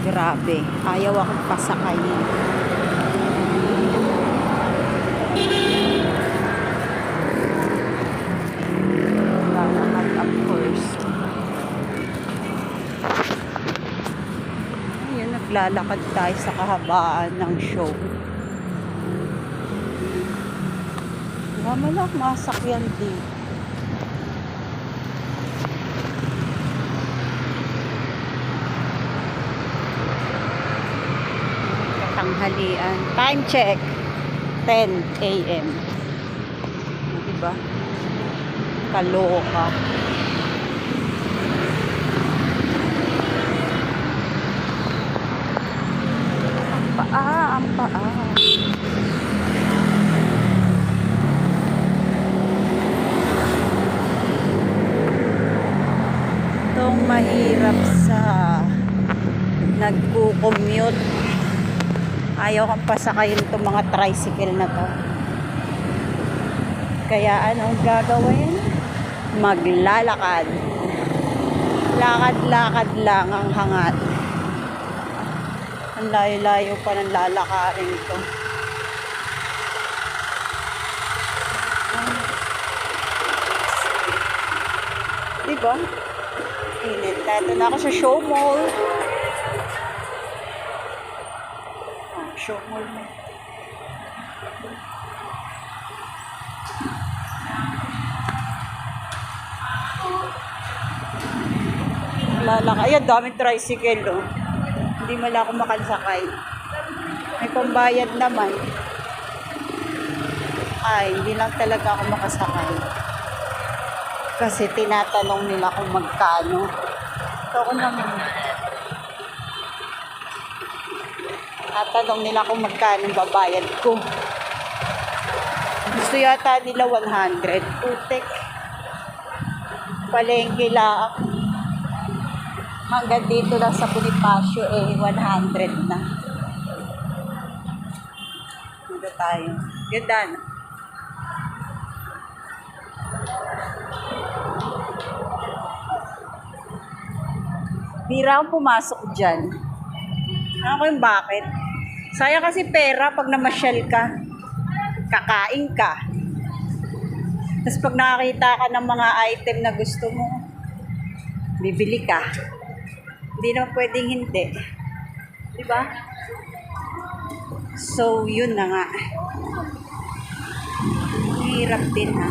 Grabe, ayaw akong pasakayin. Lalakad up first. Ayun, naglalakad tayo sa kahabaan ng show. Mamalak masakyan din. Tanghalian. Time check. 10 a.m. Diba? Kaloka. Ang paa, ang paa. Itong mahirap sa nagko-commute. Ayaw kang pasakayin itong mga tricycle na to. Kaya anong gagawin? Maglalakad. Lakad-lakad lang ang hangat. Ang layo-layo pa ng lalakarin ko. Diba? Init. Tato na ako sa show mall. Show mall na. Lalaka. Ayan, daming tricycle, oh. Hindi mala ako makasakay. May pambayad naman. Ay, hindi lang talaga ako makasakay. Kasi tinatanong nila kung magkano. So, ako naman. Tatanong nila kung magkano babayad ko. Gusto yata nila 100. Putek. Palengke lang. Hanggang dito lang sa Bonifacio 100 na. Dito tayo. Ganda na. Bira akong pumasok dyan. Ako yung bakit? Sayang kasi pera pag namasyal ka. Kakain ka. Tapos pag nakakita ka ng mga item na gusto mo, bibili ka. Hindi naman pwedeng hindi. Diba? So, yun na nga. Hirap din ha.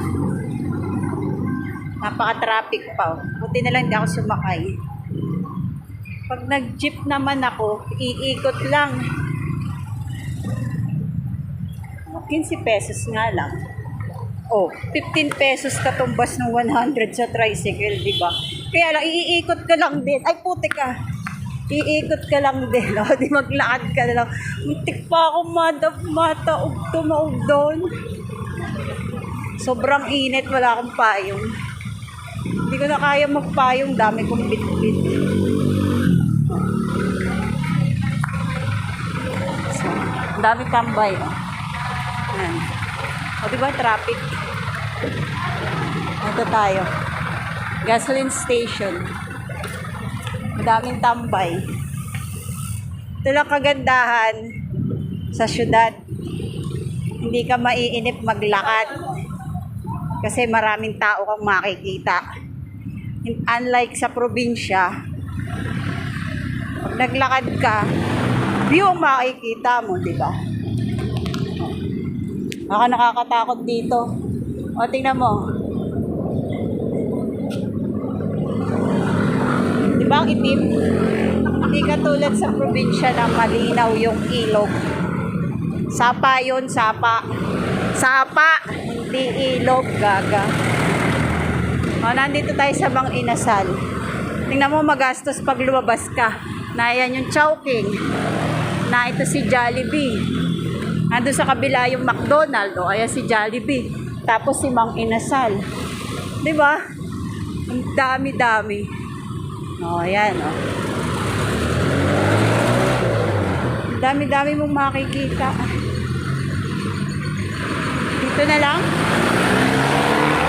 Napaka-traffic pa. Buti na lang hindi ako sumakay. Pag nag-jeep naman ako, iikot lang. 15 pesos nga lang. Oh, 15 pesos katumbas ng 100 sa tricycle, di ba? Kaya lang, iikot ka lang din. Ay, putik ka. Iikot ka lang din. O, di maglakad ka lang. Muntik pa ako mataog tumaog doon. Sobrang init, wala akong payong. Hindi ko na kaya magpayong, dami kong bit-bit. So, dami tambay. Ayan. O, diba, traffic? Ito tayo. Gasoline station. Madaming tambay. Ito lang kagandahan sa syudad. Hindi ka maiinip maglakad. Kasi maraming tao kang makikita. Unlike sa probinsya, pag naglakad ka, view ang makikita mo, di ba? Baka nakakatakot dito. O, tingnan mo. Di ba ang itim? Hindi katulad sa probinsya na malinaw yung ilog. Sapa yun, sapa. Sapa, hindi ilog, gaga. O, nandito tayo sa Mang Inasal. Tingnan mo, magastos pag lumabas ka. Na yan yung Chowking. Na ito si Jollibee. Nandun sa kabila yung McDonald's, o ayan si Jollibee. Tapos si Mang Inasal. 'Di ba? Ang dami-dami. O, ayan, o. Dami-dami mong makikita. Dito na lang.